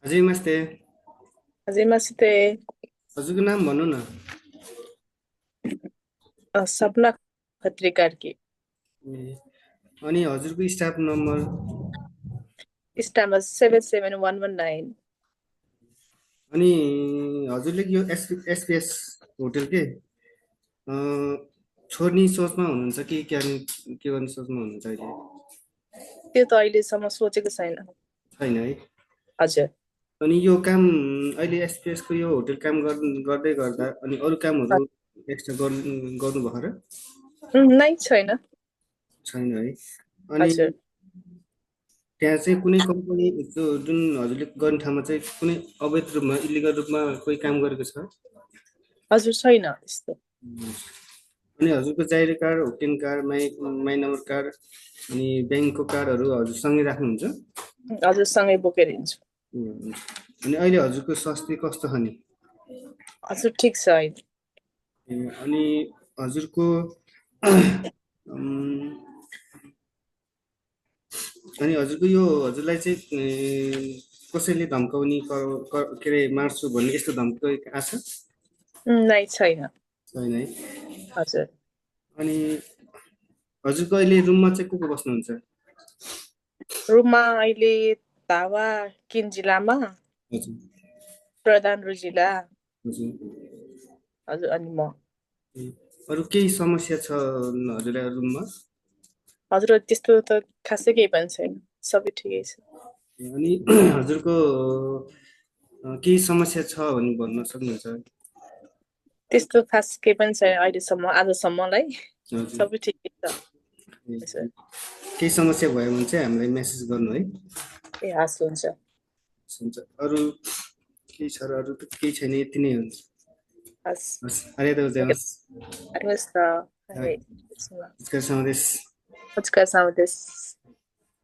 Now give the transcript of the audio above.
हजुर नमस्ते। हजुर मसिते हजुरको नाम भन्नु न। सपना खत्री कार्की ए, अनि हजुरको स्टाफ नम्बर। स्टामा 77119। अनि हजुरले यो एसपिएस होटल अ, छोड्ने सोचमा हुनुहुन्छ कि के गर्ने सोचमा हुनुहुन्छ अहिले? त्यो त अहिलेसम्म सोचेको छैन। छैन है। हजुर। अनि यो काम अहिले एसपिएसको यो होटल काम गर्दै गर्दा अनि अरू कामहरू एक्स्ट्रा गर्नुभयो र? नै छैन। छैन है। अनि हजुर। त्यहाँ चाहिँ कुनै कम्पनी जुन हजुरले गर्ने ठाउँमा चाहिँ कुनै अवैध रूपमा इलिगल रूपमा कोही काम गरेको छ? हजुर छैन त्यस्तो। अनि हजुरको जाइरे card, hotel card, my number card अनि ब्याङ्कको कार्डहरू हजुरसँगै राख्नुहुन्छ? हजुर सँगै बोकेर हिँड्छु। अनि अहिले हजुरको स्वास्थ्य कस्तो छ नि? हजुर ठिक छ अहिले। अनि हजुरको अम्, अनि हजुरको यो हजुरलाई चाहिँ कसैले धम्काउने के अरे मार्छु भन्ने यस्तो धम्काउने आछ? नै छैन। छैन है। हजुर। अनि हजुरको अहिले रुममा चाहिँ को बस्नुहुन्छ? रुममा अहिले धावा किन्जिलामा हजुर। प्रधान रुजिला। हजुर। हजुर अनि म। ए, अरू केही समस्या छ हजुरलाई रुममा? हजुर त्यस्तो त खासै केही पनि छैन। सबै ठिकै छ। अनि हजुरको केही समस्या छ भने भन्न सक्नुहुन्छ? त्यस्तो खास केही पनि छैन अहिलेसम्म आजसम्मलाई। हजुर। सबै ठिकै छ। ए, हजुर। केही समस्या भयो भने चाहिँ हामीलाई मेसेज गर्नु है। ए हस् हुन्छ। हुन्छ। अरू केही छ र? अरू त केही छैन, यति नै हुन्छ। हस्। हस्, आरिगातो गोजाइमास।ありました。ははい、い。失礼します。お疲れ様です。お疲れ様です。